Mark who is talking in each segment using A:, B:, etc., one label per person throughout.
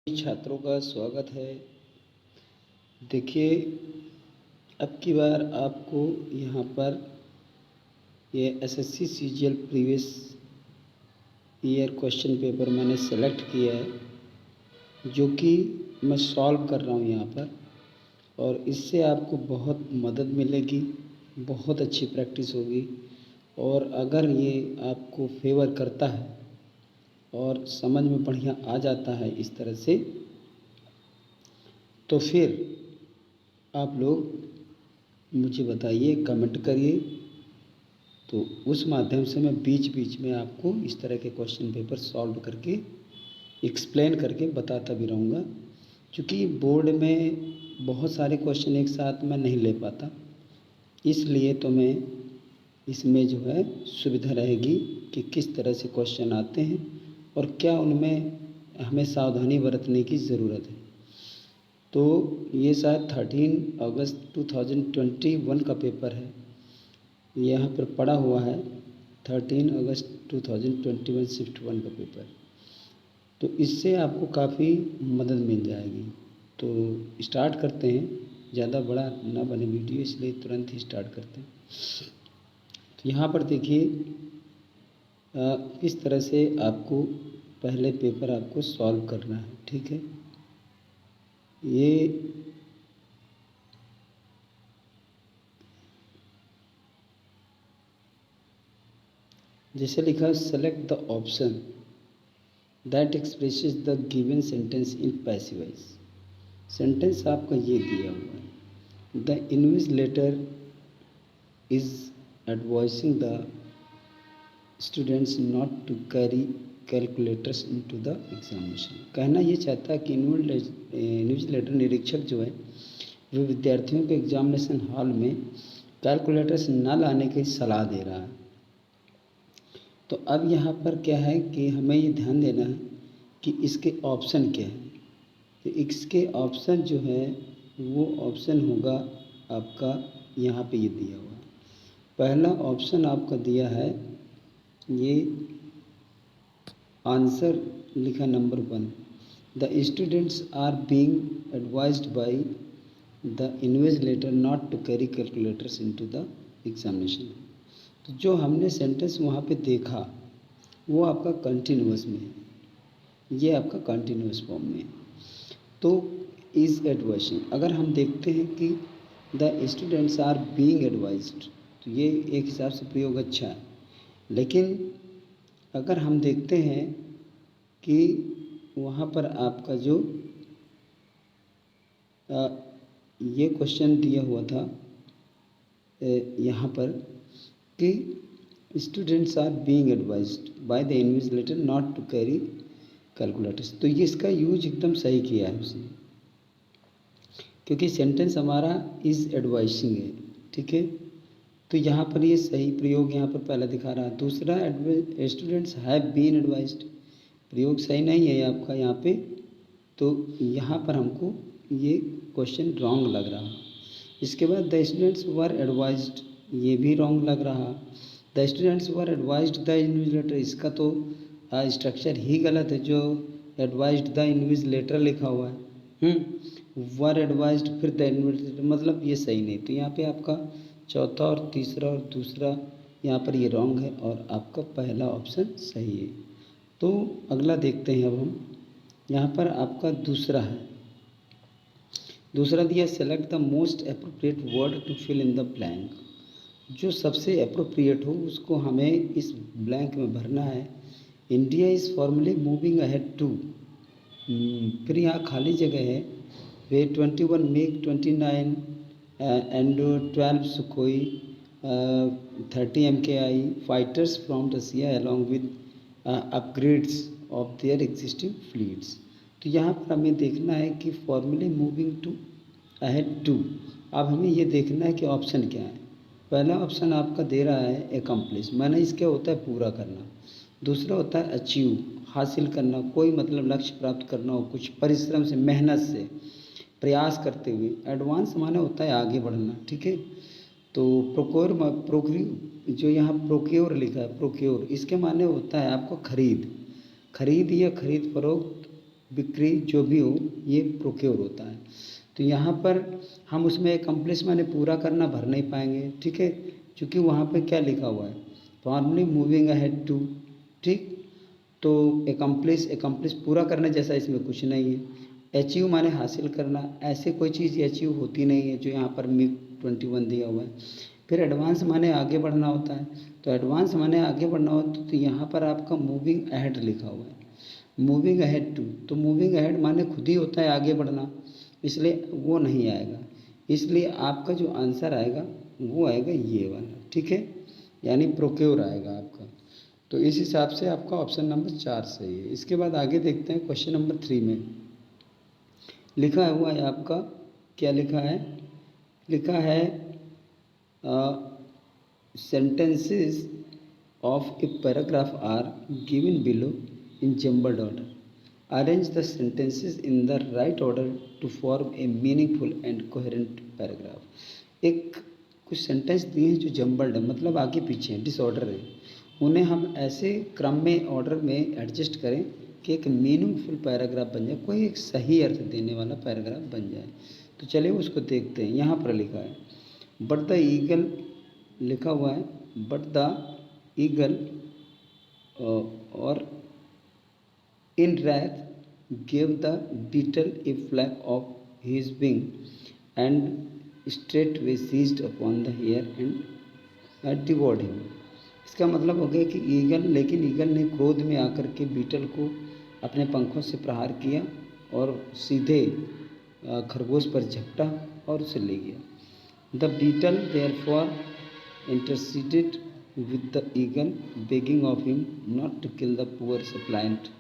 A: छात्रों का स्वागत है। देखिए, अब की बार आपको यहाँ पर ये SSC CGL previous year question paper मैंने सेलेक्ट किया है, जो कि मैं सॉल्व कर रहा हूँ यहाँ पर, और इससे आपको बहुत मदद मिलेगी, बहुत अच्छी प्रैक्टिस होगी। और अगर ये आपको फेवर करता है और समझ में बढ़िया आ जाता है इस तरह से, तो फिर आप लोग मुझे बताइए, कमेंट करिए। तो उस माध्यम से मैं बीच बीच में आपको इस तरह के क्वेश्चन पेपर सॉल्व करके एक्सप्लेन करके बताता भी रहूँगा, क्योंकि बोर्ड में बहुत सारे क्वेश्चन एक साथ मैं नहीं ले पाता, इसलिए तो मैं इसमें जो है सुविधा रहेगी कि किस तरह से क्वेश्चन आते हैं और क्या उनमें हमें सावधानी बरतने की ज़रूरत है। तो ये शायद 13 अगस्त 2021 का पेपर है, यहाँ पर पड़ा हुआ है 13 अगस्त 2021 शिफ्ट 1 का पेपर। तो इससे आपको काफ़ी मदद मिल जाएगी। तो स्टार्ट करते हैं, ज़्यादा बड़ा ना बने वीडियो, इसलिए तुरंत ही स्टार्ट करते हैं। तो यहाँ पर देखिए, किस तरह से आपको पहले पेपर आपको सॉल्व करना है, ठीक है। ये जैसे लिखा, select the option that expresses the given sentence in passive voice. Sentence आपका ये दिया हुआ है, the invigilator is advising the students not to carry calculators into the examination. कहना ये चाहता है कि इन्विजिलेटर निरीक्षक जो है वो विद्यार्थियों के एग्जामिनेशन हॉल में कैलकुलेटर्स न लाने की सलाह दे रहा है। तो अब यहाँ पर क्या है कि हमें ये ध्यान देना है कि इसके ऑप्शन क्या हैं। तो इसके ऑप्शन जो है वो ऑप्शन होगा आपका, यहाँ पे ये दिया हुआ है। पहला ऑप्शन आपका दिया है, ये आंसर लिखा number 1, the students are being advised by the invigilator not to carry calculators into the examination. तो जो हमने सेंटेंस वहाँ पे देखा वो आपका कंटिन्यूअस में है, ये आपका कंटिन्यूअस फॉर्म में है। तो इज़ एडवाइजिंग, अगर हम देखते हैं कि the students are being advised, तो ये एक हिसाब से प्रयोग अच्छा है। लेकिन अगर हम देखते हैं कि वहाँ पर आपका जो ये क्वेश्चन दिया हुआ था यहाँ पर कि students are being advised by the invigilator not to carry calculators, तो ये इसका यूज एकदम सही किया है उसने, क्योंकि सेंटेंस हमारा इज़ एडवाइसिंग है, ठीक है। तो यहाँ पर ये सही प्रयोग यहाँ पर पहला दिखा रहा है। दूसरा, स्टूडेंट्स हैव बीन एडवाइज्ड, प्रयोग सही नहीं है आपका यहाँ पे, तो यहाँ पर हमको ये क्वेश्चन रॉन्ग लग रहा। इसके बाद द स्टूडेंट्स वर एडवाइज्ड, ये भी रॉन्ग लग रहा। The students were advised the invigilator, इसका तो स्ट्रक्चर ही गलत है, जो एडवाइज्ड द इन्विजिलेटर लिखा हुआ है, वर एडवाइज्ड फिर द इन्विजिलेटर, मतलब ये सही नहीं। तो यहाँ पे आपका चौथा और तीसरा और दूसरा यहाँ पर ये रॉन्ग है और आपका पहला ऑप्शन सही है। तो अगला देखते हैं अब हम, यहाँ पर आपका दूसरा है, दूसरा दिया, select the most appropriate word to fill in the blank. जो सबसे अप्रोप्रिएट हो उसको हमें इस ब्लैंक में भरना है। India is formally moving ahead to, फिर यहाँ खाली जगह है, वे 21 MiG 29 and 12 Sukhoi 30 MKI fighters from Russia along with upgrades of their existing fleets. तो यहाँ पर हमें देखना है कि formally moving to ahead to. अब हमें ये देखना है कि ऑप्शन क्या है। पहला ऑप्शन आपका दे रहा है एकम्प्लिश, माना इसका होता है पूरा करना। दूसरा होता है अचीव, हासिल करना, कोई मतलब लक्ष्य प्राप्त करना हो कुछ परिश्रम से, मेहनत से, प्रयास करते हुए। एडवांस माना होता है आगे बढ़ना, ठीक है। तो प्रोक्योर जो यहाँ प्रोक्योर लिखा है, प्रोक्योर, इसके माने होता है आपको खरीद, खरीद या खरीद फरोख्त बिक्री जो भी हो ये प्रोक्योर होता है। तो यहाँ पर हम उसमें एकम्प्लिश माने पूरा करना भर नहीं पाएंगे, ठीक है, क्योंकि वहाँ पे क्या लिखा हुआ है, फॉर्मली मूविंग अहेड टू, ठीक। तो एकम्प्लिश पूरा करने जैसा इसमें कुछ नहीं है। अचीव माने हासिल करना, ऐसे कोई चीज़ अचीव होती नहीं है जो यहाँ पर मिग 21 दिया हुआ है। फिर एडवांस माने आगे बढ़ना होता है, तो एडवांस माने आगे बढ़ना होता है, तो यहाँ पर आपका मूविंग अहेड लिखा हुआ है, मूविंग अहेड टू, तो मूविंग अहेड माने खुद ही होता है आगे बढ़ना, इसलिए वो नहीं आएगा। इसलिए आपका जो आंसर आएगा वो आएगा ये वाला, ठीक है, यानी प्रोक्योर आएगा आपका। तो इस हिसाब से आपका ऑप्शन नंबर 4 सही है। इसके बाद आगे देखते हैं क्वेश्चन नंबर 3 में लिखा हुआ है आपका, क्या लिखा है, लिखा है sentences of a paragraph are given below in jumbled order. Arrange the sentences in the right order to form a meaningful and coherent paragraph. एक कुछ सेंटेंस दिए हैं जो जम्बल्ड है, मतलब आगे पीछे हैं, डिसऑर्डर है, उन्हें हम ऐसे क्रम में ऑर्डर में एडजस्ट करें कि एक मीनिंगफुल पैराग्राफ बन जाए, कोई एक सही अर्थ देने वाला पैराग्राफ बन जाए। तो चलिए उसको देखते हैं। यहाँ पर लिखा है बट द ईगल, लिखा हुआ है बट द ईगल और in wrath gave the beetle a flap of his wing and straightway seized upon the hare and devoured him. इसका मतलब हो गया कि ईगल, लेकिन ईगल ने क्रोध में आकर के बीटल को अपने पंखों से प्रहार किया और सीधे खरगोश पर झपटा और उसे ले गया। The beetle therefore interceded with the eagle, begging of him not to kill the poor suppliant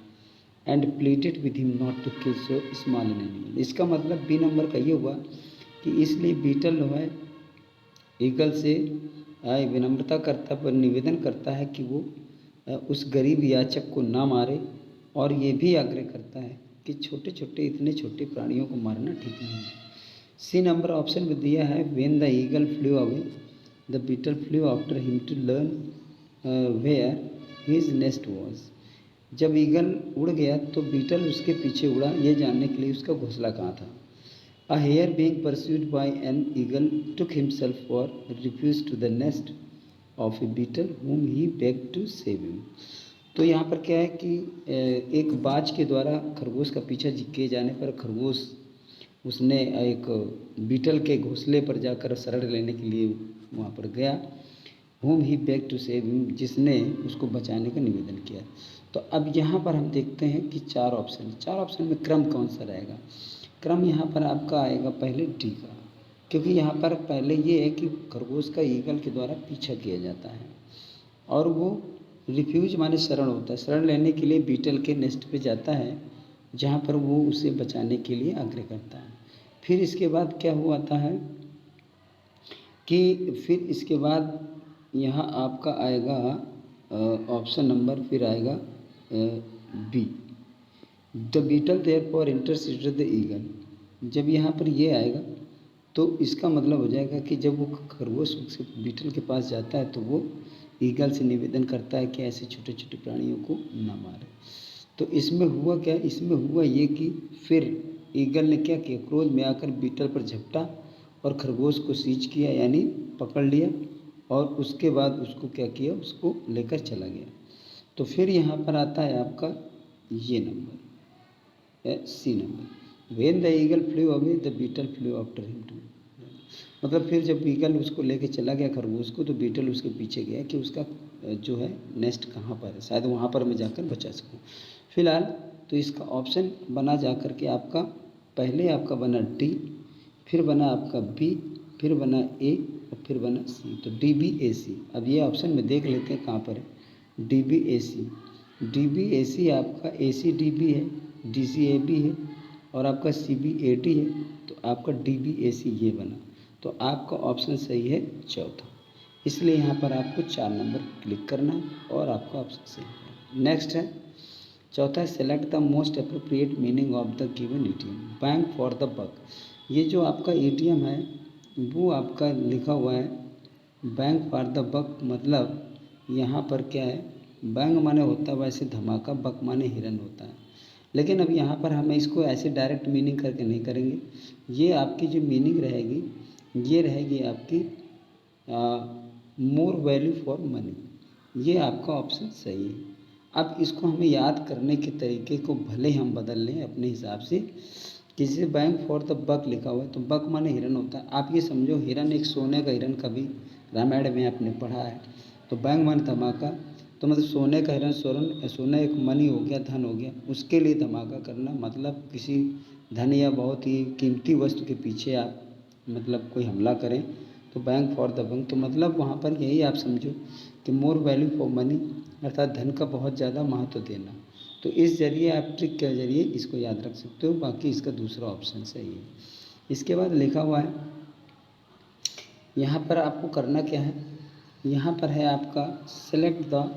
A: and pleaded with him not to kill so small an animal. इसका मतलब बी नंबर का ये हुआ कि इसलिए बीटल जो है ईगल से विनम्रता करता पर निवेदन करता है कि वो उस गरीब याचक को ना मारे, और ये भी आग्रह करता है कि छोटे छोटे इतने छोटे प्राणियों को मारना ठीक नहीं है। सी नंबर ऑप्शन में दिया है when the eagle flew away the beetle flew after him to learn where his nest was. जब ईगल उड़ गया तो बीटल उसके पीछे उड़ा, ये जानने के लिए उसका घोंसला कहाँ था। A hare being pursued by an eagle took himself for refuge to the nest of a beetle whom he begged to save him। तो यहाँ पर क्या है कि एक बाज के द्वारा खरगोश का पीछा किए जाने पर खरगोश उसने एक बीटल के घोंसले पर जाकर शरण लेने के लिए वहाँ पर गया, whom he begged to save him, जिसने उसको बचाने का निवेदन किया। तो अब यहाँ पर हम देखते हैं कि चार ऑप्शन में क्रम कौन सा रहेगा। क्रम यहाँ पर आपका आएगा पहले डी का, क्योंकि यहाँ पर पहले ये है कि खरगोश का ईगल के द्वारा पीछा किया जाता है और वो रिफ्यूज माने शरण होता है, शरण लेने के लिए बीटल के नेस्ट पे जाता है जहाँ पर वो उसे बचाने के लिए आग्रह करता है। फिर इसके बाद क्या हुआ था है कि फिर इसके बाद यहाँ आपका आएगा ऑप्शन नंबर, फिर आएगा B the beetle therefore interceded the eagle. जब यहाँ पर ये आएगा तो इसका मतलब हो जाएगा कि जब वो खरगोश उसके बीटल के पास जाता है तो वो ईगल से निवेदन करता है कि ऐसे छोटे छोटे प्राणियों को ना मारे। तो इसमें हुआ क्या, इसमें हुआ ये कि फिर ईगल ने क्या किया, क्रोध में आकर बीटल पर झपटा और खरगोश को सीज किया, यानी पकड़ लिया, और उसके बाद उसको क्या किया, उसको लेकर चला गया। तो फिर यहाँ पर आता है आपका ये number, C number, when the eagle flew away the beetle flew after him to. मतलब फिर जब ईगल उसको लेके चला गया खरगोश को, तो बीटल उसके पीछे गया कि उसका जो है नेस्ट कहाँ पर है, शायद वहाँ पर मैं जाकर बचा सकूँ। फिलहाल तो इसका ऑप्शन बना जा कर के आपका, पहले आपका बना डी, फिर बना आपका बी, फिर बना ए और फिर बना सी। तो डी बी ए सी। अब ये ऑप्शन में देख लेते हैं कहाँ पर है, डी बी ए सी। डी बी ए सी आपका ए सी डी बी है, डी सी ए बी है और आपका सी बी ए डी है, तो आपका डी बी ए सी ये बना। तो आपका ऑप्शन सही है चौथा, इसलिए यहाँ पर आपको 4 नंबर क्लिक करना है और आपका ऑप्शन सही है। नेक्स्ट है चौथा, select the most appropriate meaning of the given idiom, bank for the buck. ये जो आपका ईडियम है वो आपका लिखा हुआ है बैंक फॉर द बक, मतलब यहाँ पर क्या है, बैंग माने होता है वैसे धमाका, बक माने हिरन होता है, लेकिन अब यहाँ पर हम इसको ऐसे डायरेक्ट मीनिंग करके नहीं करेंगे। ये आपकी जो मीनिंग रहेगी, ये रहेगी आपकी मोर वैल्यू फॉर मनी। ये आपका ऑप्शन सही है। अब इसको हमें याद करने के तरीके को भले हम बदल लें अपने हिसाब से। किसी बैंक फॉर द बक लिखा हुआ है तो बक माने हिरन होता है। आप ये समझो हिरन एक सोने का हिरन, कभी रामायण में आपने पढ़ा है। तो बैंक माने धमाका, तो मतलब सोने का हिरन, सोना एक मनी हो गया, धन हो गया, उसके लिए धमाका करना, मतलब किसी धन या बहुत ही कीमती वस्तु के पीछे आप मतलब कोई हमला करें तो बैंक फॉर द बंक। तो मतलब वहाँ पर यही आप समझो कि मोर वैल्यू फॉर मनी, अर्थात धन का बहुत ज़्यादा महत्व देना। तो इस जरिए आप ट्रिक के जरिए इसको याद रख सकते हो। बाकी इसका दूसरा ऑप्शन सही है। इसके बाद लिखा हुआ है, यहाँ पर आपको करना क्या है, यहाँ पर है आपका select the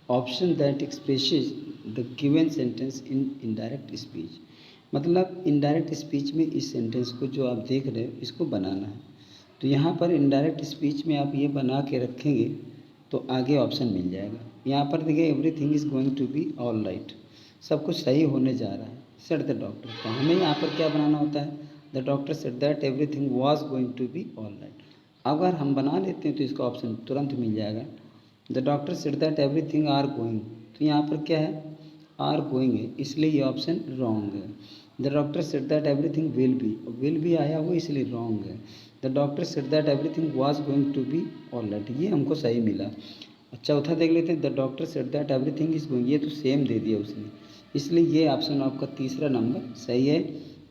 A: option that expresses the given sentence in indirect speech. मतलब इनडायरेक्ट स्पीच में इस सेंटेंस को जो आप देख रहे हो इसको बनाना है। तो यहाँ पर इनडायरेक्ट स्पीच में आप ये बना के रखेंगे तो आगे ऑप्शन मिल जाएगा। यहाँ पर देखिए everything is going to be all right, सब कुछ सही होने जा रहा है, सेड द डॉक्टर। तो हमें यहाँ पर क्या बनाना होता है, the doctor said that everything was going to be all right. अगर हम बना लेते हैं तो इसका ऑप्शन तुरंत मिल जाएगा। The doctor said that everything are going, तो यहाँ पर क्या है, आर गोइंग है, इसलिए ये ऑप्शन रॉन्ग है। The doctor said that everything will be आया हुआ इसलिए रॉन्ग है। The doctor said that everything was going to be all right, ये हमको सही मिला। चौथा देख लेते हैं, the doctor said that everything is going, ये तो सेम दे दिया उसने, इसलिए ये ऑप्शन आपका तीसरा नंबर सही है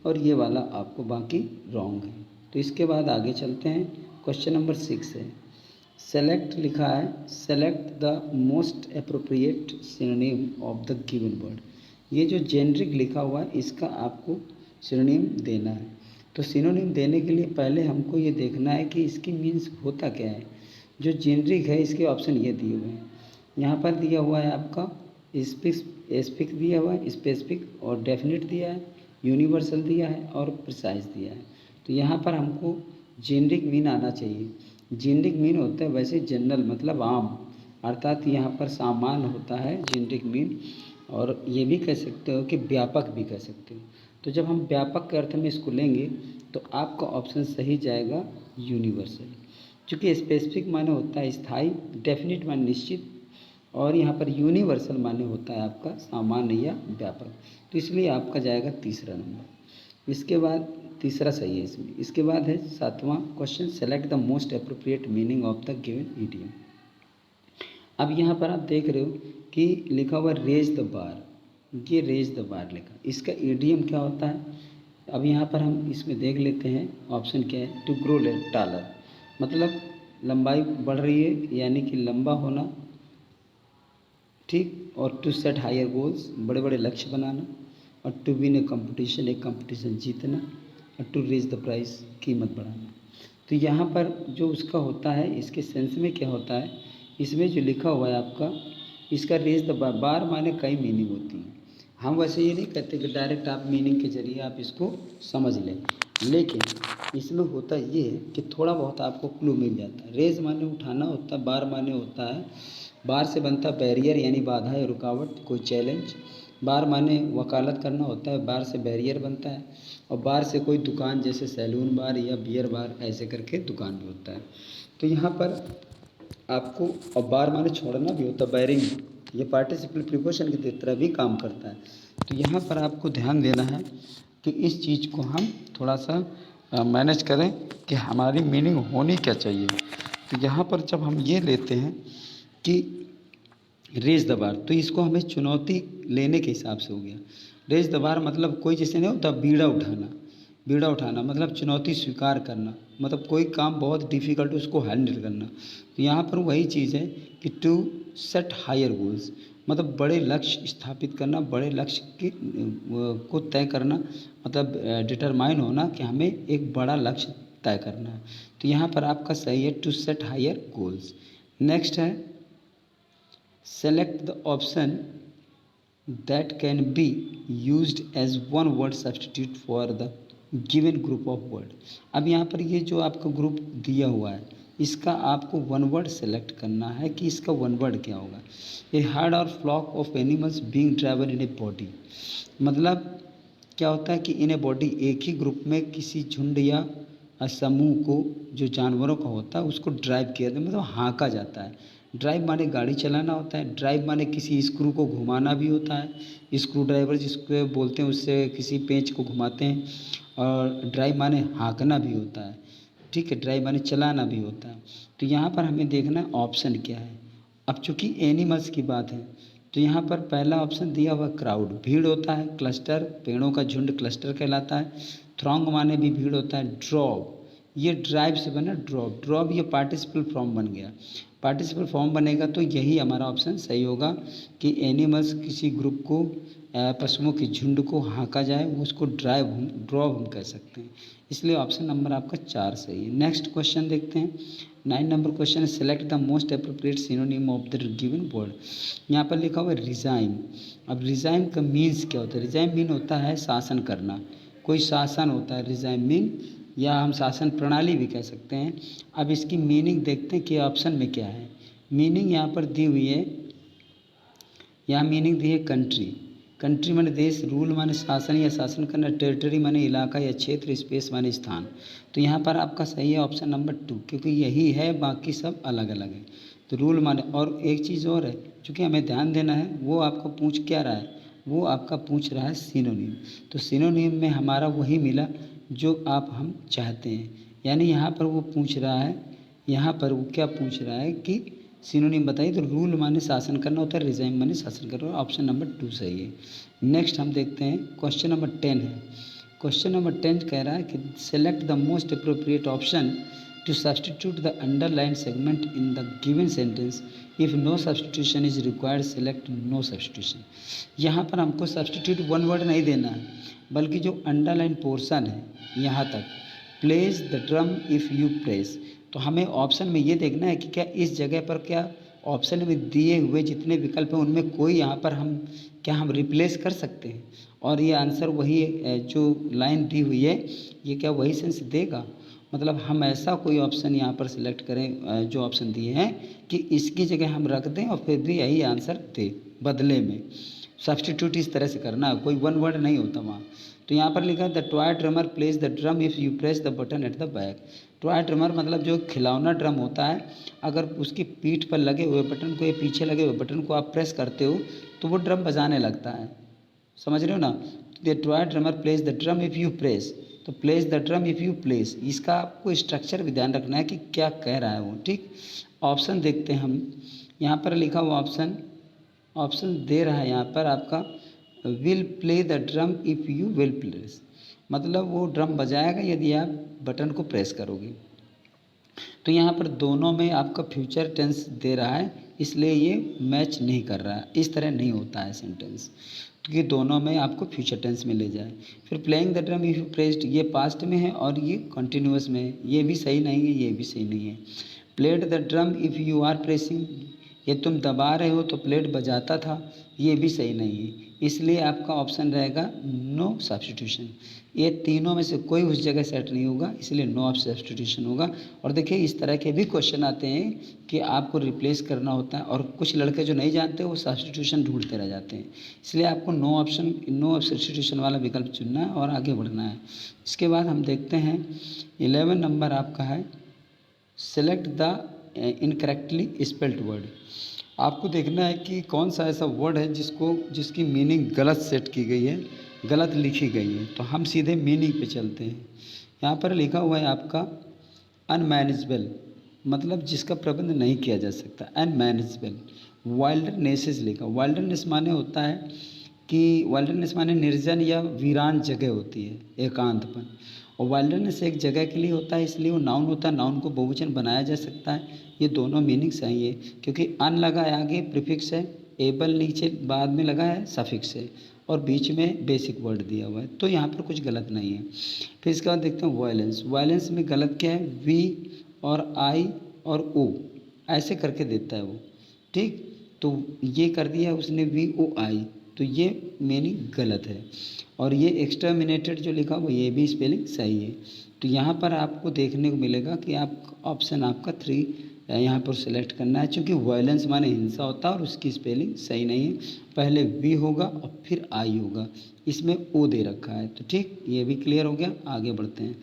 A: और ये वाला आपको बाकी रॉन्ग है। तो इसके बाद आगे चलते हैं। क्वेश्चन नंबर 6 है, सेलेक्ट लिखा है, select the most appropriate synonym of the given word. ये जो जेनरिक लिखा हुआ है इसका आपको सिनोनिम देना है। तो सिनोनिम देने के लिए पहले हमको ये देखना है कि इसकी मीन्स होता क्या है। जो जेनरिक है इसके ऑप्शन ये दिए हुए हैं। यहाँ पर दिया हुआ है आपका स्पेसिफिक दिया हुआ है, स्पेसिफिक और डेफिनेट दिया है, यूनिवर्सल दिया है और प्रिसाइज दिया है। तो यहाँ पर हमको जेनरिक मीन आना चाहिए। जेनरिक मीन होता है वैसे जनरल मतलब आम, अर्थात यहाँ पर सामान्य होता है जेनरिक मीन, और ये भी कह सकते हो कि व्यापक भी कह सकते हो। तो जब हम व्यापक के अर्थ में इसको लेंगे तो आपका ऑप्शन सही जाएगा यूनिवर्सल, क्योंकि स्पेसिफिक माने होता है स्थायी, डेफिनेट माने निश्चित, और यहाँ पर यूनिवर्सल माने होता है आपका सामान्य या व्यापक। तो इसलिए आपका जाएगा तीसरा नंबर। इसके बाद तीसरा सही है इसमें। इसके बाद है 7वां question, select the most appropriate meaning of the given idiom. अब यहाँ पर आप देख रहे हो कि लिखा हुआ रेज द बार, ये रेज द बार लिखा, इसका इडियम क्या होता है। अब यहाँ पर हम इसमें देख लेते हैं ऑप्शन क्या है, टू ग्रो टालर, मतलब लंबाई बढ़ रही है यानी कि लंबा होना, ठीक, और टू सेट हायर गोल्स, बड़े बड़े लक्ष्य बनाना, और टू विन ए कंपटीशन, एक कंपटीशन जीतना, और टू रेज द प्राइस, कीमत बढ़ाना। तो यहाँ पर जो उसका होता है इसके सेंस में क्या होता है, इसमें जो लिखा हुआ है आपका, इसका रेज द बार, बार माने कई मीनिंग होती हैं। हम वैसे ये नहीं कहते कि डायरेक्ट आप मीनिंग के जरिए आप इसको समझ लें, लेकिन इसमें होता ये है कि थोड़ा बहुत आपको क्लू मिल जाता है। रेज माने उठाना होता है, बार माने होता है, बार से बनता बैरियर यानी बाधा या रुकावट, कोई चैलेंज। बार माने वकालत करना होता है, बार से बैरियर बनता है, और बार से कोई दुकान जैसे सैलून बार या बियर बार ऐसे करके दुकान भी होता है। तो यहाँ पर आपको, और बार माने छोड़ना भी होता है, बैरिंग, ये पार्टिसिपल प्रीपोजिशन की तरह भी काम करता है। तो यहाँ पर आपको ध्यान देना है कि इस चीज़ को हम थोड़ा सा मैनेज करें कि हमारी मीनिंग होनी क्या चाहिए। तो यहाँ पर जब हम ये लेते हैं कि रेज द बार, तो इसको हमें चुनौती लेने के हिसाब से हो गया। रेज द बार मतलब कोई जैसे नहीं होता बीड़ा उठाना, बीड़ा उठाना मतलब चुनौती स्वीकार करना, मतलब कोई काम बहुत डिफ़िकल्ट उसको हैंडल करना। तो यहाँ पर वही चीज़ है कि टू सेट हायर गोल्स, मतलब बड़े लक्ष्य स्थापित करना, बड़े लक्ष्य की को तय करना, मतलब डिटरमाइन होना कि हमें एक बड़ा लक्ष्य तय करना है। तो यहाँ पर आपका सही है to set higher goals. Next है select the option that can be used as one word substitute for the given group of word। अब यहाँ पर ये जो आपका ग्रुप दिया हुआ है इसका आपको वन वर्ड सेलेक्ट करना है कि इसका वन वर्ड क्या होगा। A herd or flock of animals being travel in a body, मतलब क्या होता है कि इन ए बॉडी, एक ही ग्रुप में किसी झुंड या समूह को जो जानवरों का होता है उसको ड्राइव किया जाता है, मतलब हाँका जाता है। ड्राइव माने गाड़ी चलाना होता है, ड्राइव माने किसी स्क्रू को घुमाना भी होता है, स्क्रू ड्राइवर जिसको बोलते हैं उससे किसी पेंच को घुमाते हैं, और ड्राइव माने हाँकना भी होता है, ठीक है, ड्राइव माने चलाना भी होता है। तो यहाँ पर हमें देखना है ऑप्शन क्या है। अब चूंकि एनिमल्स की बात है तो यहाँ पर पहला ऑप्शन दिया हुआ क्राउड, भीड़ होता है, क्लस्टर, पेड़ों का झुंड क्लस्टर कहलाता है, थ्रॉन्ग माने भी भीड़ होता है, ड्रॉप, ये ड्राइव से बना ड्रॉप, ड्रॉप ये पार्टिसिपल फॉर्म बन गया, पार्टिसिपल फॉर्म बनेगा तो यही हमारा ऑप्शन सही होगा कि एनिमल्स किसी ग्रुप को पशुओं के झुंड को हाँका जाए वो उसको ड्रॉप हम कह सकते हैं, इसलिए ऑप्शन नंबर आपका 4 सही है। नेक्स्ट क्वेश्चन देखते हैं। 9 नंबर क्वेश्चन है select the most appropriate synonym of the given word. यहाँ पर लिखा हुआ है रिजाइम। अब रिजाइम का मीन्स क्या होता है? रिजाइम मीन होता है शासन करना, कोई शासन होता है रिजाइम मीन, या हम शासन प्रणाली भी कह सकते हैं। अब इसकी मीनिंग देखते हैं कि ऑप्शन में क्या है। मीनिंग यहाँ पर दी हुई है, यहाँ मीनिंग दी है कंट्री, कंट्री माने देश, रूल माने शासन या शासन करना, टेरिटरी माने इलाका या क्षेत्र, स्पेस माने स्थान। तो यहाँ पर आपका सही है ऑप्शन नंबर 2, क्योंकि यही है, बाकी सब अलग अलग है। तो रूल माने, और एक चीज़ और है चूँकि हमें ध्यान देना है, वो आपको पूछ क्या रहा है, वो आपका पूछ रहा है सिनोनिम। तो सिनोनिम में हमारा वही मिला जो हम चाहते हैं, यानी यहाँ पर वो पूछ रहा है, यहाँ पर वो क्या पूछ रहा है कि सिनोनिम बताइए, तो रूल माने शासन करना होता है, रिजाइम माने शासन करना, ऑप्शन नंबर 2 सही है। नेक्स्ट हम देखते हैं क्वेश्चन नंबर 10 है। क्वेश्चन नंबर 10 कह रहा है कि select the most appropriate option to substitute the underline segment in the given sentence, if no substitution is required select no substitution. यहाँ पर हमको सब्सटीट्यूट वन वर्ड नहीं देना है, बल्कि जो अंडरलाइन पोर्शन है यहाँ तक, place the drum if you press, तो हमें ऑप्शन में ये देखना है कि क्या इस जगह पर, क्या ऑप्शन में दिए हुए जितने विकल्प हैं उनमें कोई यहाँ पर हम रिप्लेस कर सकते हैं, और ये आंसर वही जो लाइन दी हुई है ये क्या वही सेंस देगा। मतलब हम ऐसा कोई ऑप्शन यहाँ पर सिलेक्ट करें जो ऑप्शन दिए हैं कि इसकी जगह हम रख दें और फिर भी यही आंसर दे, बदले में सब्सटीट्यूट इस तरह से करना है, कोई वन वर्ड नहीं होता वहाँ। तो यहाँ पर लिखा है the toy drummer place the drum if you press the button at the back. Toy drummer मतलब जो खिलौना ड्रम होता है, अगर उसकी पीठ पर लगे हुए बटन को या पीछे लगे हुए बटन को आप प्रेस करते हो तो वो ड्रम बजाने लगता है, समझ रहे हो ना। The toy drummer place the drum if you press, तो place the drum if you place, इसका आपको स्ट्रक्चर भी ध्यान रखना है कि क्या कह रहा है वो, ठीक। ऑप्शन देखते हैं हम, यहाँ पर लिखा हुआ ऑप्शन दे रहा है यहाँ पर आपका will play the drum if you will place, मतलब वो ड्रम बजाएगा यदि आप बटन को प्रेस करोगे। तो यहाँ पर दोनों में आपका फ्यूचर टेंस दे रहा है, इसलिए ये मैच नहीं कर रहा है, इस तरह नहीं होता है सेंटेंस, क्योंकि दोनों में आपको फ्यूचर टेंस में ले जाए। फिर playing the drum if you pressed, ये पास्ट में है और ये कंटिन्यूस में है, ये भी सही नहीं है, ये भी सही नहीं है। Played the drum if you are pressing, ये तुम दबा रहे हो तो प्लेट बजाता था, ये भी सही नहीं है, इसलिए आपका ऑप्शन रहेगा नो सब्सटीट्यूशन। ये तीनों में से कोई उस जगह सेट नहीं होगा, इसलिए नो सब्सटीट्यूशन होगा। और देखिए इस तरह के भी क्वेश्चन आते हैं कि आपको रिप्लेस करना होता है, और कुछ लड़के जो नहीं जानते वो सब्सटीट्यूशन ढूंढते रह जाते हैं, इसलिए आपको नो सब्सटीट्यूशन वाला विकल्प चुनना है और आगे बढ़ना है। इसके बाद हम देखते हैं 11 नंबर आपका है select the incorrectly spelled word. आपको देखना है कि कौन सा ऐसा वर्ड है जिसकी मीनिंग गलत सेट की गई है, गलत लिखी गई है। तो हम सीधे मीनिंग पे चलते हैं। यहाँ पर लिखा हुआ है आपका अनमैनेजेबल, मतलब जिसका प्रबंध नहीं किया जा सकता, अनमैनेजेबल। वाइल्डरनेसेस लिखा, वाइल्डरनेस माने होता है कि वाइल्डरनेस माने निर्जन या वीरान जगह होती है, एकांतपन। और वाइल्डरनेस एक जगह के लिए होता है, इसलिए वो नाउन होता है, नाउन को बहुवचन बनाया जा सकता है। ये दोनों मीनिंग सही है, क्योंकि अन लगा है आगे प्रीफिक्स है, एबल नीचे बाद में लगा है सफिक्स है, और बीच में बेसिक वर्ड दिया हुआ है, तो यहाँ पर कुछ गलत नहीं है। फिर इसके बाद देखते हैं वायलेंस। वायलेंस में गलत क्या है, वी और आई और ओ ऐसे करके देता है वो, ठीक। तो ये कर दिया उसने वी ओ आई, तो ये मीनिंग गलत है। और ये एक्सटर्मिनेटेड जो लिखा हुआ ये भी स्पेलिंग सही है। तो यहाँ पर आपको देखने को मिलेगा कि आप ऑप्शन आपका 3 यहाँ पर सिलेक्ट करना है, क्योंकि वायलेंस माने हिंसा होता है और उसकी स्पेलिंग सही नहीं है। पहले वी होगा और फिर आई होगा, इसमें ओ दे रखा है। तो ठीक, ये भी क्लियर हो गया। आगे बढ़ते हैं।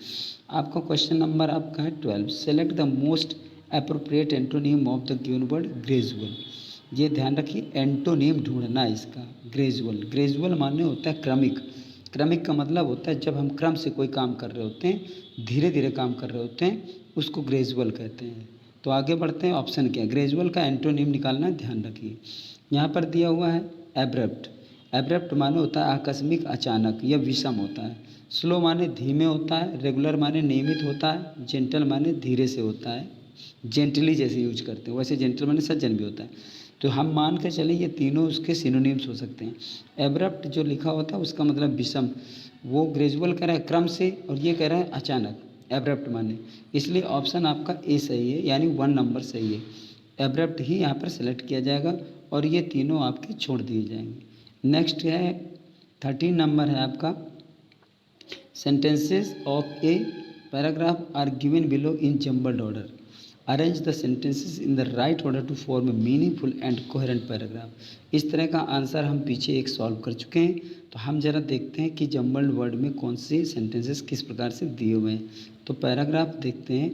A: आपका क्वेश्चन नंबर आपका है 12। Select the most appropriate antonym of the given word gradual. ये ध्यान रखिए, एंटोनिम ढूंढना है इसका। ग्रेजुअल, ग्रेजुअल माने होता है क्रमिक। क्रमिक का मतलब होता है जब हम क्रम से कोई काम कर रहे होते हैं, धीरे धीरे काम कर रहे होते हैं, उसको ग्रेजुअल कहते हैं। तो आगे बढ़ते हैं। ऑप्शन क्या है? ग्रेजुअल का एंटोनिम निकालना है, ध्यान रखिए। यहाँ पर दिया हुआ है एब्रप्ट। एब्रप्ट माने होता है आकस्मिक, अचानक या विषम होता है। स्लो माने धीमे होता है। रेगुलर माने नियमित होता है। जेंटल माने धीरे से होता है, जेंटली जैसे यूज करते हैं, वैसे जेंटल माने सज्जन भी होता है। तो हम मान के चले ये तीनों उसके सिनोनिम्स हो सकते हैं। एब्रप्ट जो लिखा होता है उसका मतलब विषम, वो ग्रेजुअल कह रहा है क्रम से, और ये कह रहा है अचानक, एब्रप्ट माने। इसलिए ऑप्शन आपका ए सही है, यानी 1 नंबर सही है। एब्रप्ट ही यहाँ पर सेलेक्ट किया जाएगा और ये तीनों आपके छोड़ दिए जाएंगे। नेक्स्ट है 13 नंबर है आपका, sentences of a paragraph are given below in jumbled order. Arrange the sentences in the right order to form a meaningful and coherent paragraph. इस तरह का आंसर हम पीछे एक सॉल्व कर चुके हैं। तो हम जरा देखते हैं कि जम्बल्ड वर्ड में कौन से सेंटेंसेस किस प्रकार से दिए हुए हैं। तो पैराग्राफ देखते हैं।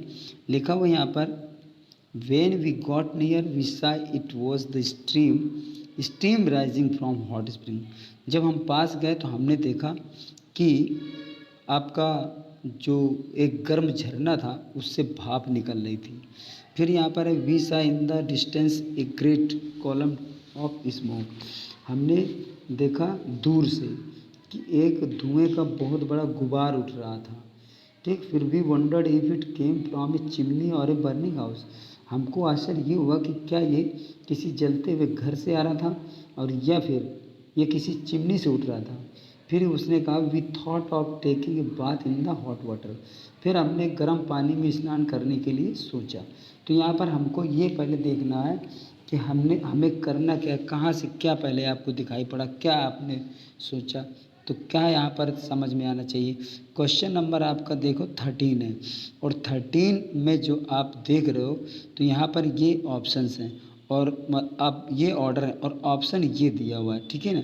A: लिखा हुआ यहाँ पर, when we got near we saw it was the steam rising from hot spring. जब हम पास गए तो हमने देखा कि आपका जो एक गर्म झरना था उससे भाप निकल रही थी। फिर यहाँ पर है we saw in the distance a great column of smoke. हमने देखा दूर से कि एक धुएं का बहुत बड़ा गुबार उठ रहा था। ठीक, फिर we wondered if it came from a chimney or a burning house. हमको आश्चर्य ये हुआ कि क्या ये किसी जलते हुए घर से आ रहा था और या फिर ये किसी चिमनी से उठ रहा था। फिर उसने कहा we thought of taking a bath in the hot water. फिर हमने गर्म पानी में स्नान करने के लिए सोचा। तो यहाँ पर हमको ये पहले देखना है कि हमें करना क्या, कहाँ से क्या पहले आपको दिखाई पड़ा, क्या आपने सोचा। तो क्या यहाँ पर समझ में आना चाहिए। क्वेश्चन नंबर आपका देखो 13 है, और 13 में जो आप देख रहे हो तो यहाँ पर ये ऑप्शंस हैं और अब ये ऑर्डर है और ऑप्शन ये दिया हुआ है, ठीक है ना।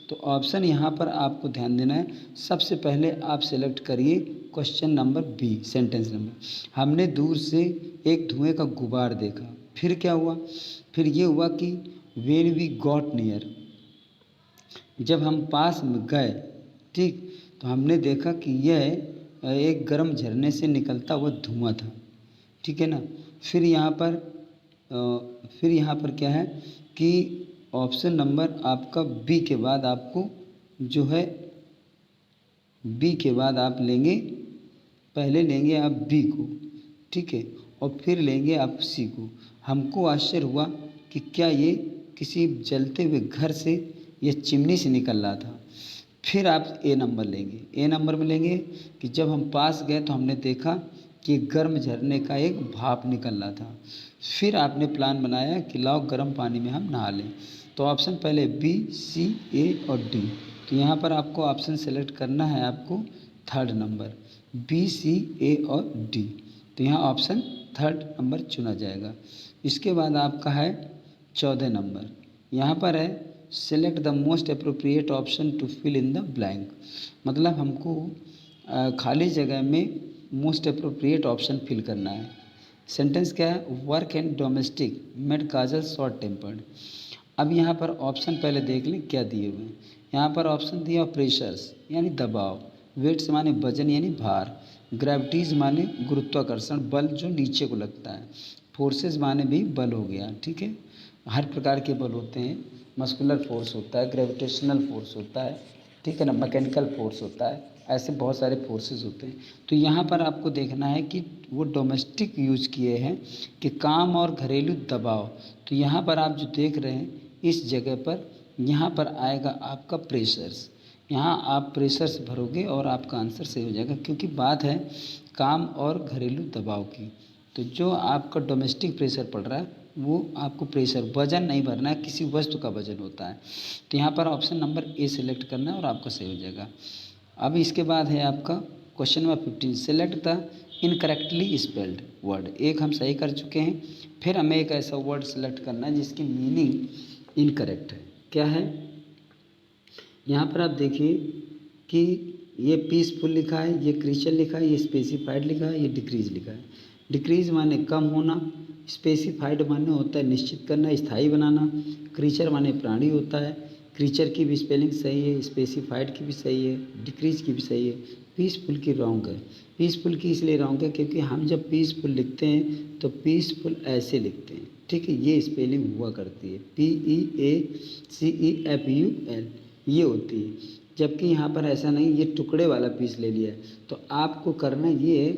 A: तो ऑप्शन यहाँ पर आपको ध्यान देना है। सबसे पहले आप सेलेक्ट करिए question number B, sentence number. हमने दूर से एक धुएं का गुबार देखा। फिर क्या हुआ? फिर ये हुआ कि वेन वी गॉट नियर, जब हम पास में गए, ठीक, तो हमने देखा कि यह एक गर्म झरने से निकलता हुआ धुआं था, ठीक है ना। फिर यहाँ पर क्या है कि ऑप्शन नंबर आपका बी के बाद आपको जो है, बी के बाद आप लेंगे, पहले लेंगे आप बी को, ठीक है, और फिर लेंगे आप सी को। हमको आश्चर्य हुआ कि क्या ये किसी जलते हुए घर से या चिमनी से निकल रहा था। फिर आप ए नंबर लेंगे। ए नंबर में लेंगे कि जब हम पास गए तो हमने देखा कि गर्म झरने का एक भाप निकल रहा था। फिर आपने प्लान बनाया कि लाओ गर्म पानी में हम नहा लें। तो ऑप्शन पहले बी, सी, ए और डी। तो यहाँ पर आपको ऑप्शन सेलेक्ट करना है आपको 3rd नंबर, बी, सी, ए और डी। तो यहाँ ऑप्शन 3rd नंबर चुना जाएगा। इसके बाद आपका है 14 नंबर। यहाँ पर है select the most appropriate option to fill in the blank. मतलब हमको खाली जगह में मोस्ट अप्रोप्रिएट ऑप्शन फिल करना है। सेंटेंस क्या है? Work and domestic made Kajal short tempered. अब यहाँ पर ऑप्शन पहले देख लें क्या दिए हुए हैं। यहाँ पर ऑप्शन दिया प्रेशर्स यानी दबाव, वेट्स माने वजन यानी भार, ग्रेविटीज माने गुरुत्वाकर्षण बल जो नीचे को लगता है, फोर्सेस माने भी बल हो गया, ठीक है। हर प्रकार के बल होते हैं, मस्कुलर फोर्स होता है, ग्रेविटेशनल फोर्स होता है, ठीक है ना, मैकेनिकल फोर्स होता है, ऐसे बहुत सारे फोर्सेस होते हैं। तो यहाँ पर आपको देखना है कि वो डोमेस्टिक यूज किए हैं कि काम और घरेलू दबाव। तो यहाँ पर आप जो देख रहे हैं इस जगह पर, यहाँ पर आएगा आपका प्रेशर्स। यहाँ आप प्रेशर्स भरोगे और आपका आंसर सही हो जाएगा, क्योंकि बात है काम और घरेलू दबाव की। तो जो आपका डोमेस्टिक प्रेशर पड़ रहा है वो आपको प्रेशर, वजन नहीं भरना है, किसी वस्तु का वजन होता है। तो यहाँ पर ऑप्शन नंबर ए सिलेक्ट करना है और आपका सही हो जाएगा। अब इसके बाद है आपका question number 15, select the incorrectly spelled word. एक हम सही कर चुके हैं, फिर हमें एक ऐसा वर्ड सेलेक्ट करना है जिसकी मीनिंग इनकरेक्ट है। क्या है? यहाँ पर आप देखिए कि ये पीसफुल लिखा है, ये क्रिएचर लिखा है, ये स्पेसिफाइड लिखा है, ये डिक्रीज लिखा है। डिक्रीज माने कम होना, स्पेसिफाइड माने होता है निश्चित करना, स्थायी बनाना, क्रिएचर माने प्राणी होता है। क्रिएचर की भी स्पेलिंग सही है, स्पेसिफाइड की भी सही है, डिक्रीज की भी सही है, पीसफुल की रॉन्ग है। पीसफुल की इसलिए रॉन्ग है क्योंकि हम जब पीसफुल लिखते हैं तो पीसफुल ऐसे लिखते हैं, ठीक है, ये स्पेलिंग हुआ करती है, PEACEFUL ये होती है, जबकि यहाँ पर ऐसा नहीं, ये टुकड़े वाला पीस ले लिया है। तो आपको करना ये है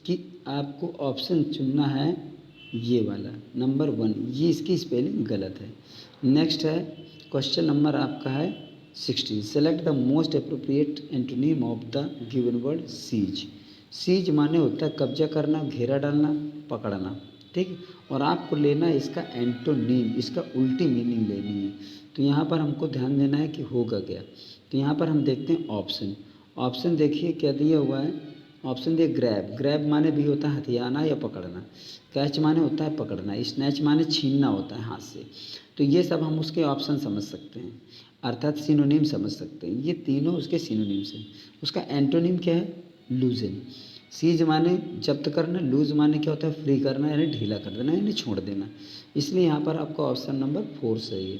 A: कि आपको ऑप्शन चुनना है ये वाला नंबर 1, ये इसकी स्पेलिंग गलत है। नेक्स्ट है क्वेश्चन नंबर आपका है 16, select the most appropriate antonym of the given word seize. Seize माने होता है कब्जा करना, घेरा डालना, पकड़ना, ठीक। और आपको लेना है इसका एंटोनिम, इसका उल्टी मीनिंग लेनी है। तो यहाँ पर हमको ध्यान देना है कि होगा क्या। तो यहाँ पर हम देखते हैं ऑप्शन। ऑप्शन देखिए क्या दिया हुआ है। ऑप्शन दिए ग्रैब। ग्रैब माने भी होता है हथियाना या पकड़ना। कैच माने होता है पकड़ना। स्नैच माने छीनना होता है हाथ से। तो ये सब हम उसके ऑप्शन समझ सकते हैं, अर्थात सिनोनिम समझ सकते हैं। ये तीनों उसके सिनोनिम्स हैं। उसका एंटोनिम क्या है? लूजन। सीज माने जब्त करना, लूज माने क्या होता है? फ्री करना, यानी ढीला कर देना, यानी छोड़ देना। इसलिए यहाँ पर आपका ऑप्शन नंबर 4 सही है।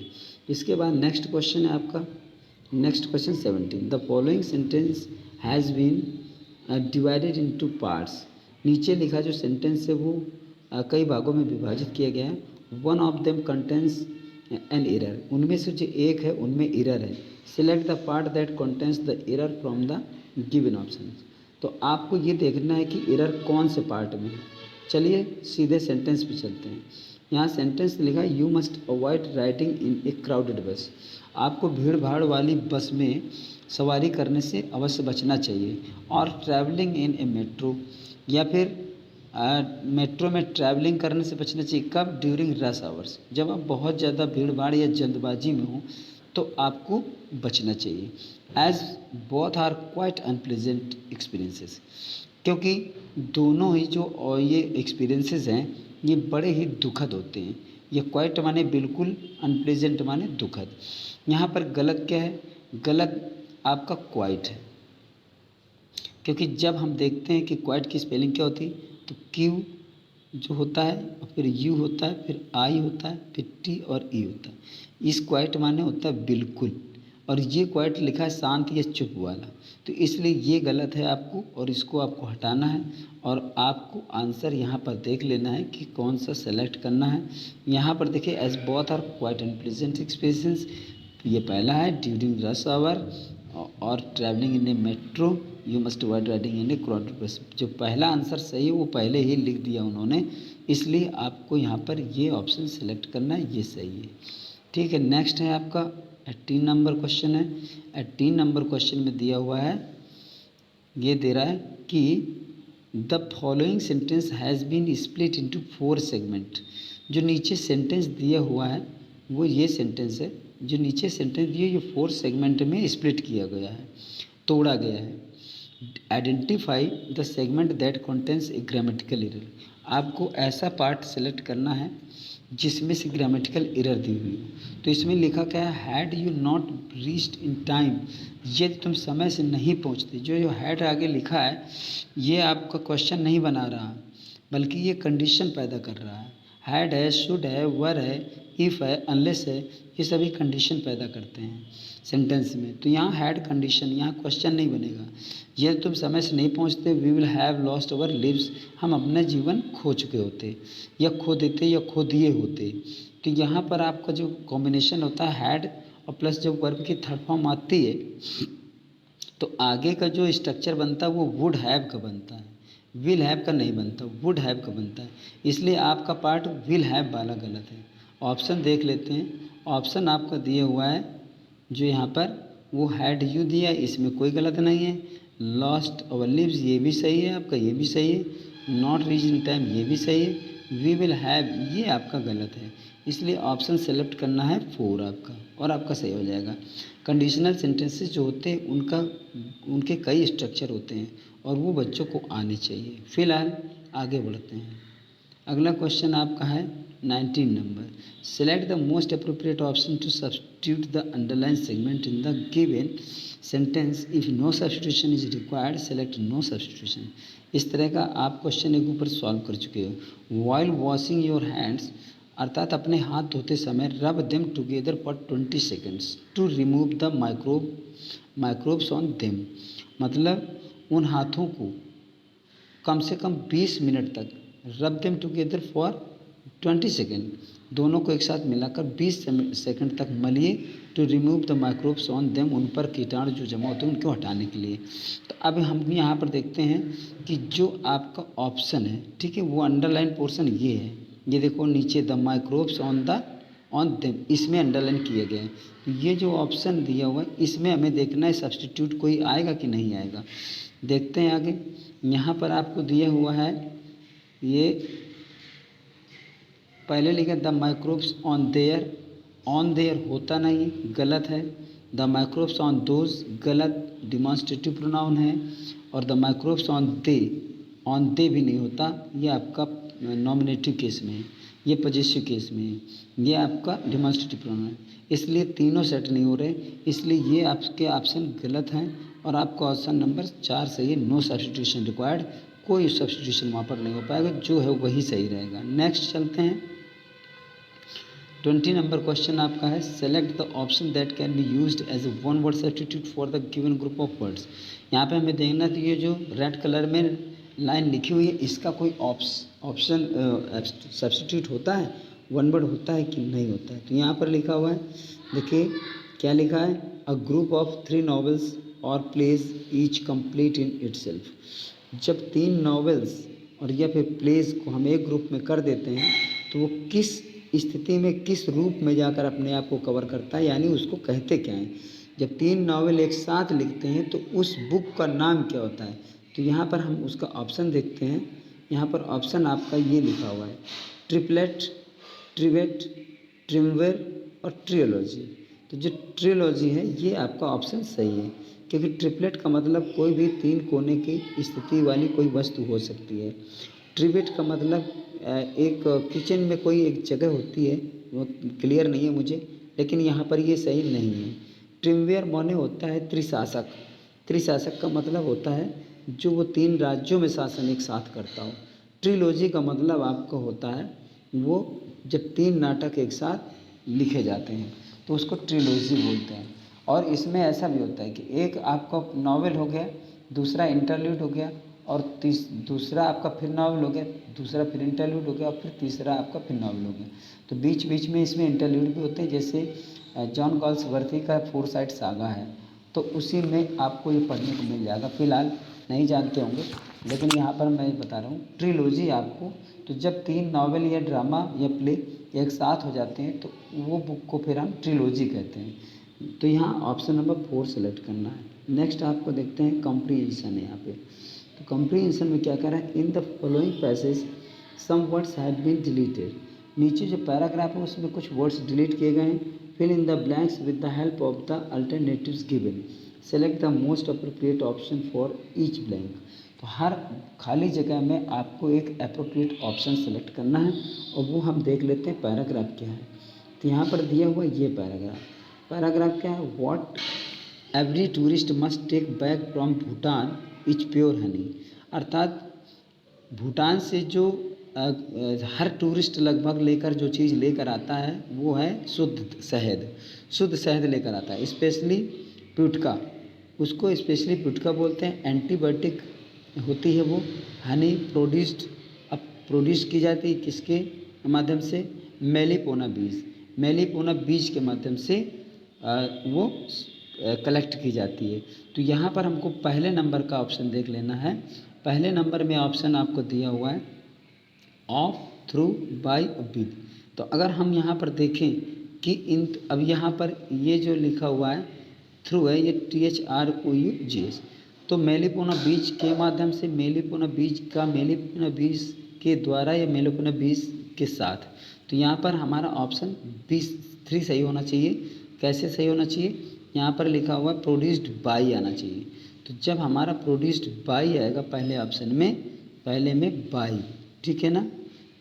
A: इसके बाद नेक्स्ट क्वेश्चन है आपका, next question 17, the following sentence has been divided into parts. नीचे लिखा जो सेंटेंस है वो कई भागों में विभाजित किया गया है। One of them contains an error. उनमें से जो एक है उनमें एरर है। Select the part that contains the error from the given option. तो आपको ये देखना है कि एरर कौन से पार्ट में है। चलिए सीधे सेंटेंस पे चलते हैं। यहाँ सेंटेंस लिखा है you must avoid riding in a crowded बस। आपको भीड़ भाड़ वाली बस में सवारी करने से अवश्य बचना चाहिए। और ट्रैवलिंग इन ए मेट्रो, या फिर मेट्रो में ट्रैवलिंग करने से बचना चाहिए। कब? ड्यूरिंग रश आवर्स, जब आप बहुत ज़्यादा भीड़ भाड़ या जल्दबाजी में हो तो आपको बचना चाहिए। As both are quite unpleasant experiences, क्योंकि दोनों ही जो ये एक्सपीरियंसेस हैं ये बड़े ही दुखद होते हैं। ये क्वाइट माने बिल्कुल, अनप्लेजेंट माने दुखद। यहाँ पर गलत क्या है? गलत आपका क्वाइट है, क्योंकि जब हम देखते हैं कि क्वाइट की स्पेलिंग क्या होती है तो क्यू जो होता है और फिर यू होता है, फिर आई होता है, फिर टी और ई होता है। इस क्वाइट माने होता है बिल्कुल, और ये क्वाइट लिखा है शांत या चुप वाला। तो इसलिए ये गलत है आपको, और इसको आपको हटाना है। और आपको आंसर यहाँ पर देख लेना है कि कौन सा सेलेक्ट करना है। यहाँ पर देखिए as both are quite unpleasant experiences, ये पहला है ड्यूरिंग रश आवर, और travelling in a metro you must avoid riding in a crowded bus. जो पहला आंसर सही है वो पहले ही लिख दिया उन्होंने, इसलिए आपको यहाँ पर ये ऑप्शन सेलेक्ट करना है, ये सही है। ठीक है, नेक्स्ट है आपका 18 नंबर क्वेश्चन है। 18 नंबर क्वेश्चन में दिया हुआ है, ये दे रहा है कि the following sentence has been split into 4 segment. जो नीचे सेंटेंस दिया हुआ है वो ये सेंटेंस है। जो नीचे सेंटेंस दिए ये 4 सेगमेंट में स्प्लिट किया गया है, तोड़ा गया है। Identify the segment that contains A grammatical error. आपको ऐसा पार्ट सेलेक्ट करना है जिसमें से ग्रामेटिकल एरर दी हुई हो। तो इसमें लिखा क्या है? Had you not reached in time. यदि तुम समय से नहीं पहुंचते, जो हैड आगे लिखा है ये आपका क्वेश्चन नहीं बना रहा, बल्कि ये कंडीशन पैदा कर रहा है। हैड है, शुड है, वर है, इफ़ है, अनलेस है, ये सभी कंडीशन पैदा करते हैं सेंटेंस में। तो यहाँ हैड कंडीशन, यहाँ क्वेश्चन नहीं बनेगा। यदि तुम समय से नहीं पहुँचते, we will have lost our lives, हम अपने जीवन खो चुके होते, या खो देते, या खो दिए होते। तो यहाँ पर आपका जो कॉम्बिनेशन होता है हैड और प्लस जब वर्ब की थर्ड फॉर्म आती है तो आगे का जो स्ट्रक्चर बनता है वो वुड हैव का बनता है, विल हैव का नहीं बनता, वुड हैव का बनता है। इसलिए आपका पार्ट विल हैव वाला गलत है। ऑप्शन देख लेते हैं। ऑप्शन आपका दिया हुआ है जो यहाँ पर वो हैड यू दिया, इसमें कोई गलत नहीं है। लॉस्ट अवर लिव्स ये भी सही है आपका, ये भी सही है। नॉट रीच इन टाइम ये भी सही है। वी विल हैव, ये आपका गलत है, इसलिए ऑप्शन सेलेक्ट करना है 4 आपका, और आपका सही हो जाएगा। कंडीशनल सेंटेंसेस जो होते हैं उनके कई स्ट्रक्चर होते हैं और वो बच्चों को आने चाहिए। फिलहाल आगे बढ़ते हैं। अगला क्वेश्चन आपका है 19 number. Select the most appropriate option to substitute the underline segment in the given sentence. If no substitution is required select no substitution. इस तरह का आप क्वेश्चन एक ऊपर सॉल्व कर चुके हो। वाइल वॉशिंग योर हैंड्स, अर्थात अपने हाथ धोते समय rub them together for 20 seconds to remove the microbes on them, मतलब उन हाथों को कम से कम 20 मिनट तक, रब देम टुगेदर फॉर 20 सेकेंड, दोनों को एक साथ मिलाकर 20 सेकंड तक मलिए, to remove the microbes on them, उन पर कीटाणु जो जमा होते हैं उनको हटाने के लिए। तो अब हम यहाँ पर देखते हैं कि जो आपका ऑप्शन है, ठीक है, वो अंडरलाइन पोर्शन ये है, ये देखो नीचे द माइक्रोब्स ऑन देम, इसमें अंडरलाइन किए गए हैं। तो ये जो ऑप्शन दिया हुआ है इसमें हमें देखना है सब्स्टिट्यूट कोई आएगा कि नहीं आएगा। देखते हैं आगे। यहाँ पर आपको दिया हुआ है, ये पहले लिखा द माइक्रोब्स ऑन देयर होता नहीं, गलत है। द माइक्रोब्स ऑन दोज, गलत, डिमॉन्स्ट्रेटिव प्रोनाउन है। और द माइक्रोब्स ऑन दे भी नहीं होता, ये आपका नॉमिनेटिव केस में है, ये पॉजिटिव केस में है, ये आपका डिमॉन्स्ट्रेटिव प्रोनाउन है, इसलिए तीनों सेट नहीं हो रहे, इसलिए ये आपके ऑप्शन गलत हैं और आपका ऑप्शन नंबर 4 सही है। नो सब्स्टिट्यूशन रिक्वायर्ड, कोई सब्स्टिट्यूशन वहाँ पर नहीं हो पाएगा, जो है वही सही रहेगा। नेक्स्ट चलते हैं। 20 नंबर क्वेश्चन आपका है, select the option that can be used as a one word substitute for the given group of words. यहाँ पे हमें देखना था ये जो रेड कलर में लाइन लिखी हुई है इसका कोई ऑप्शन सब्स्टिट्यूट होता है, वन वर्ड होता है कि नहीं होता है। तो यहाँ पर लिखा हुआ है, देखिए क्या लिखा है, अ ग्रुप ऑफ 3 नॉवेल्स और plays each complete in itself. जब 3 नॉवेल्स और या फिर प्लेज को हम एक ग्रुप में कर देते हैं तो वो किस स्थिति में, किस रूप में जाकर अपने आप को कवर करता है, यानी उसको कहते क्या हैं। जब 3 नॉवेल एक साथ लिखते हैं तो उस बुक का नाम क्या होता है। तो यहाँ पर हम उसका ऑप्शन देखते हैं। यहाँ पर ऑप्शन आपका ये लिखा हुआ है, ट्रिपलेट, ट्रिवेट, ट्रिमवेर और ट्रियोलॉजी। तो जो ट्रियोलॉजी है ये आपका ऑप्शन सही है, क्योंकि ट्रिपलेट का मतलब कोई भी 3 कोने की स्थिति वाली कोई वस्तु हो सकती है। ट्रिवेट का मतलब एक किचन में कोई एक जगह होती है, वो क्लियर नहीं है मुझे, लेकिन यहाँ पर ये सही नहीं है। ट्रिमवेयर माने होता है त्रिशासक, त्रिशासक का मतलब होता है जो वो 3 राज्यों में शासन एक साथ करता हो। ट्रिलॉजी का मतलब आपका होता है वो जब 3 नाटक एक साथ लिखे जाते हैं तो उसको ट्रिलॉजी बोलते हैं। और इसमें ऐसा भी होता है कि एक आपका नॉवेल हो गया, दूसरा इंटरल्यूड हो गया, और दूसरा आपका फिर नॉवेल हो गया, दूसरा फिर इंटरल्यूड हो गया, और फिर तीसरा आपका फिर नॉवेल हो गया। तो बीच बीच में इसमें इंटरल्यूड भी होते हैं, जैसे जॉन गॉल्सवर्थी का 4 साइड सागा है, तो उसी में आपको ये पढ़ने को मिल जाएगा। फिलहाल नहीं जानते होंगे, लेकिन यहाँ पर मैं बता रहा हूँ ट्रिलॉजी आपको। तो जब 3 नॉवेल या ड्रामा या प्ले एक साथ हो जाते हैं तो वो बुक को फिर हम ट्रिलॉजी कहते हैं। तो यहाँ ऑप्शन नंबर 4 सेलेक्ट करना है। नेक्स्ट आपको देखते हैं कॉम्प्रीहेंशन है यहाँ पे। तो कॉम्प्रीहेंशन में क्या कह रहा है, in the following passage some words have been deleted. नीचे जो पैराग्राफ है उसमें कुछ वर्ड्स डिलीट किए गए हैं। Fill in the blanks with the help of the alternatives given. Select the most appropriate option for each blank. तो हर खाली जगह में आपको एक अप्रोप्रिएट ऑप्शन सेलेक्ट करना है, और वो हम देख लेते हैं पैराग्राफ क्या है। तो यहाँ पर दिया हुआ ये पैराग्राफ क्या है, what every tourist must take back from Bhutan is pure honey. अर्थात भूटान से जो हर टूरिस्ट लगभग लेकर जो चीज़ लेकर आता है वो है शुद्ध शहद लेकर आता है। स्पेशली पुटका, उसको स्पेशली पुटका बोलते हैं। एंटीबायोटिक होती है वो। हनी प्रोड्यूस्ड, अब प्रोड्यूस की जाती है किसके माध्यम से, मेलीपोना बीज के माध्यम से वो कलेक्ट की जाती है। तो यहाँ पर हमको पहले नंबर का ऑप्शन देख लेना है। पहले नंबर में ऑप्शन आपको दिया हुआ है ऑफ, थ्रू, बाय, विद। तो अगर हम यहाँ पर देखें कि अब यहाँ पर ये जो लिखा हुआ है थ्रू है, ये THROUGH। तो मेलीपोना बीज के माध्यम से, मेलीपोना बीज के द्वारा या मेलों के बीज के साथ। तो यहाँ पर हमारा ऑप्शन 3 सही होना चाहिए। कैसे सही होना चाहिए? यहाँ पर लिखा हुआ प्रोड्यूस्ड बाई आना चाहिए। तो जब हमारा प्रोड्यूस्ड बाई आएगा पहले ऑप्शन में, पहले में बाई, ठीक है ना,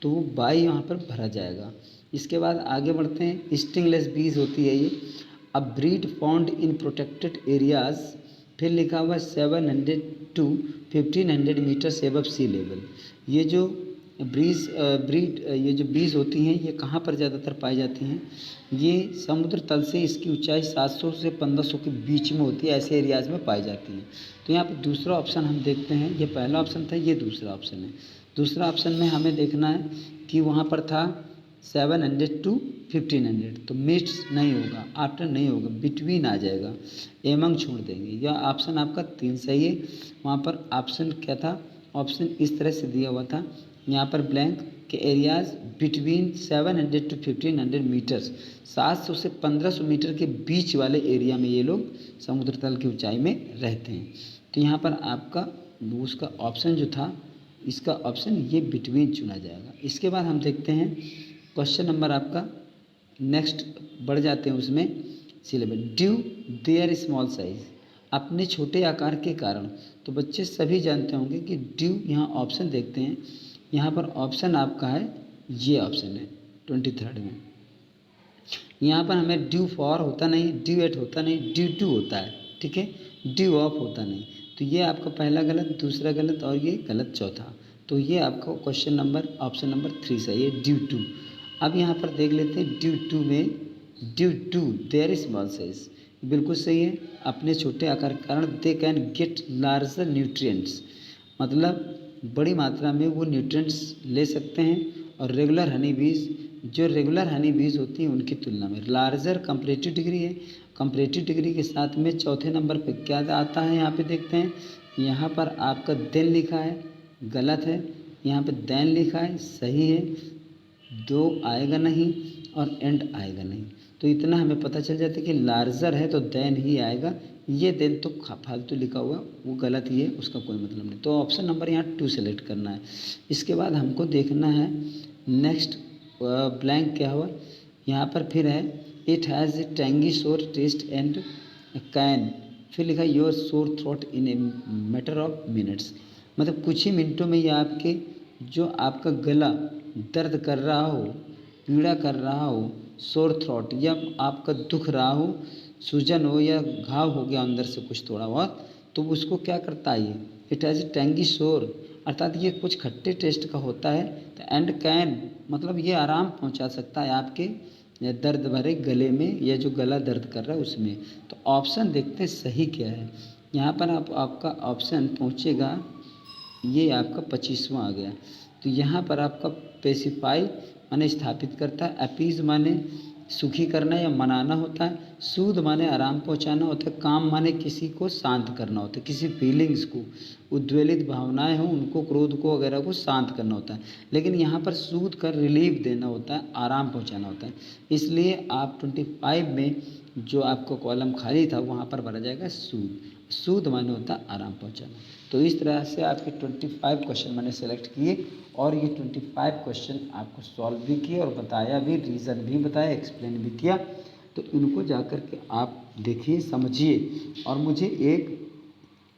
A: तो वो बाई यहाँ पर भरा जाएगा। इसके बाद आगे बढ़ते हैं। स्टिंगलेस बीज होती है ये, a breed found in protected areas. फिर लिखा हुआ 700 to 1500 metre above sea level. ये जो ये जो बीज होती हैं ये कहाँ पर ज़्यादातर पाई जाती हैं? ये समुद्र तल से इसकी ऊंचाई 700 से 1500 के बीच में होती है, ऐसे एरियाज़ में पाई जाती है। तो यहाँ पर दूसरा ऑप्शन हम देखते हैं, ये पहला ऑप्शन था, ये दूसरा ऑप्शन है। दूसरा ऑप्शन में हमें देखना है कि वहाँ पर था 700 to 1500, तो मिड्स नहीं होगा, आफ्टर नहीं होगा, बिटवीन आ जाएगा, एमंग छोड़ देंगे। यह ऑप्शन आपका 3 सही है। वहाँ पर ऑप्शन क्या था? ऑप्शन इस तरह से दिया हुआ था यहाँ पर ब्लैंक के एरियाज़ बिटवीन 700 to 1500 मीटर्स, 700 से 1500 मीटर के बीच वाले एरिया में ये लोग समुद्र तल की ऊंचाई में रहते हैं। तो यहाँ पर आपका उसका ऑप्शन जो था, इसका ऑप्शन ये बिटवीन चुना जाएगा। इसके बाद हम देखते हैं क्वेश्चन नंबर आपका नेक्स्ट बढ़ जाते हैं उसमें syllabus. Due their small size, अपने छोटे आकार के कारण। तो बच्चे सभी जानते होंगे कि ड्यू, यहाँ ऑप्शन देखते हैं, यहाँ पर ऑप्शन आपका है, ये ऑप्शन है 23rd में। यहाँ पर हमें ड्यू फॉर होता नहीं, ड्यू एट होता नहीं, ड्यू टू होता है, ठीक है, ड्यू ऑफ होता नहीं। तो ये आपका पहला गलत, दूसरा गलत और ये गलत चौथा। तो ये आपका क्वेश्चन नंबर ऑप्शन नंबर 3 सही है, ड्यू टू। अब यहाँ पर देख लेते हैं ड्यू टू में, due to their small size, बिल्कुल सही है। अपने छोटे आकार के कारण they can get larger nutrients, मतलब बड़ी मात्रा में वो न्यूट्रिएंट्स ले सकते हैं। और रेगुलर हनी बीज, जो रेगुलर हनी बीज होती हैं उनकी तुलना में लार्जर कंपैरेटिव डिग्री है। कंपैरेटिव डिग्री के साथ में चौथे नंबर पे क्या आता है, यहाँ पे देखते हैं, यहाँ पर आपका देन लिखा है, गलत है। यहाँ पे देन लिखा है, सही है। दो आएगा नहीं और एंड आएगा नहीं। तो इतना हमें पता चल जाता है कि लार्जर है तो देन ही आएगा। ये देन तो फालतू लिखा हुआ, वो गलत ही है, उसका कोई मतलब नहीं। तो ऑप्शन नंबर यहाँ 2 सेलेक्ट करना है। इसके बाद हमको देखना है नेक्स्ट ब्लैंक क्या हुआ, यहाँ पर फिर है इट हैज़ ए टैंगी सोर टेस्ट एंड कैन, फिर लिखा your sore throat in a matter of minutes, मतलब कुछ ही मिनटों में ये आपके जो आपका गला दर्द कर रहा हो, पीड़ा कर रहा हो, सोर थ्रोट या आपका दुख रहा हो, सूजन हो या घाव हो गया अंदर से कुछ थोड़ा बहुत, तो उसको क्या करता है ये, इट हैज़ ए टैंगी सोर, अर्थात ये कुछ खट्टे टेस्ट का होता है। तो एंड कैन मतलब ये आराम पहुंचा सकता है आपके दर्द भरे गले में या जो गला दर्द कर रहा है उसमें। तो ऑप्शन देखते हैं सही क्या है। यहाँ पर आपका ऑप्शन पहुँचेगा, ये आपका 25वां आ गया। तो यहाँ पर आपका पेसिफाई माने स्थापित करता है, अपीज माने सुखी करना या मनाना होता है, सूद माने आराम पहुँचाना होता है, काम माने किसी को शांत करना होता है, किसी फीलिंग्स को, उद्वेलित भावनाएं हों उनको, क्रोध को वगैरह को शांत करना होता है। लेकिन यहाँ पर सूद कर रिलीफ देना होता है, आराम पहुँचाना होता है। इसलिए आप 25 में जो आपको कॉलम खाली था वहाँ पर भरा जाएगा सूद। सूद माने होता है आराम पहुँचाना। तो इस तरह से आपके 25 क्वेश्चन मैंने सेलेक्ट किए और ये 25 क्वेश्चन आपको सॉल्व भी किए और बताया भी, रीज़न भी बताया, एक्सप्लेन भी किया। तो इनको जाकर के आप देखिए, समझिए और मुझे एक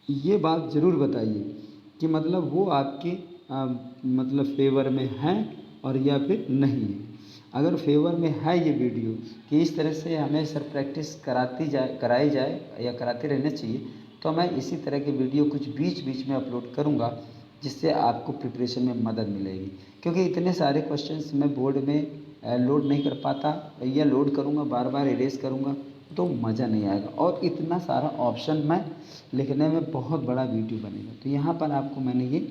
A: ये बात ज़रूर बताइए कि मतलब वो आपके मतलब फेवर में है और या फिर नहीं है। अगर फेवर में है ये वीडियो कि इस तरह से हमें सर प्रैक्टिस कराई जाए या कराते रहना चाहिए, तो मैं इसी तरह के वीडियो कुछ बीच बीच में अपलोड करूँगा जिससे आपको प्रिपरेशन में मदद मिलेगी। क्योंकि इतने सारे क्वेश्चंस मैं बोर्ड में लोड नहीं कर पाता, या लोड करूँगा बार बार इरेज करूँगा तो मज़ा नहीं आएगा, और इतना सारा ऑप्शन मैं लिखने में बहुत बड़ा वीडियो बनेगा। तो यहाँ पर आपको मैंने ये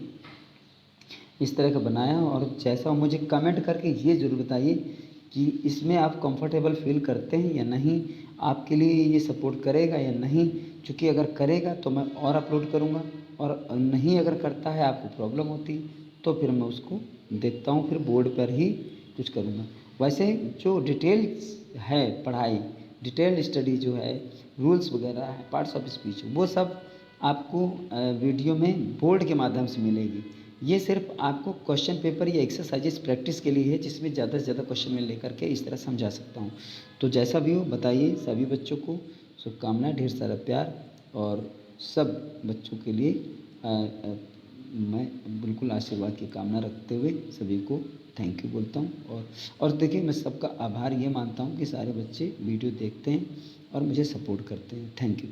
A: इस तरह का बनाया, और जैसा मुझे कमेंट करके ये ज़रूर बताइए कि इसमें आप कंफर्टेबल फील करते हैं या नहीं, आपके लिए ये सपोर्ट करेगा या नहीं। क्योंकि अगर करेगा तो मैं और अपलोड करूँगा, और नहीं अगर करता है, आपको प्रॉब्लम होती है, तो फिर मैं उसको देखता हूँ, फिर बोर्ड पर ही कुछ करूँगा। वैसे जो डिटेल्स है पढ़ाई, डिटेल्ड स्टडी जो है, रूल्स वगैरह है, पार्ट्स ऑफ स्पीच, वो सब आपको वीडियो में बोर्ड के माध्यम से मिलेगी। ये सिर्फ आपको क्वेश्चन पेपर या एक्सरसाइजेस प्रैक्टिस के लिए है, जिसमें ज़्यादा से ज़्यादा क्वेश्चन मैं लेकर के इस तरह समझा सकता हूँ। तो जैसा भी हो बताइए। सभी बच्चों को शुभकामनाएं, ढेर सारा प्यार, और सब बच्चों के लिए मैं बिल्कुल आशीर्वाद की कामना रखते हुए सभी को थैंक यू बोलता हूँ। और देखिए, मैं सबका आभार ये मानता हूँ कि सारे बच्चे वीडियो देखते हैं और मुझे सपोर्ट करते हैं। Thank you.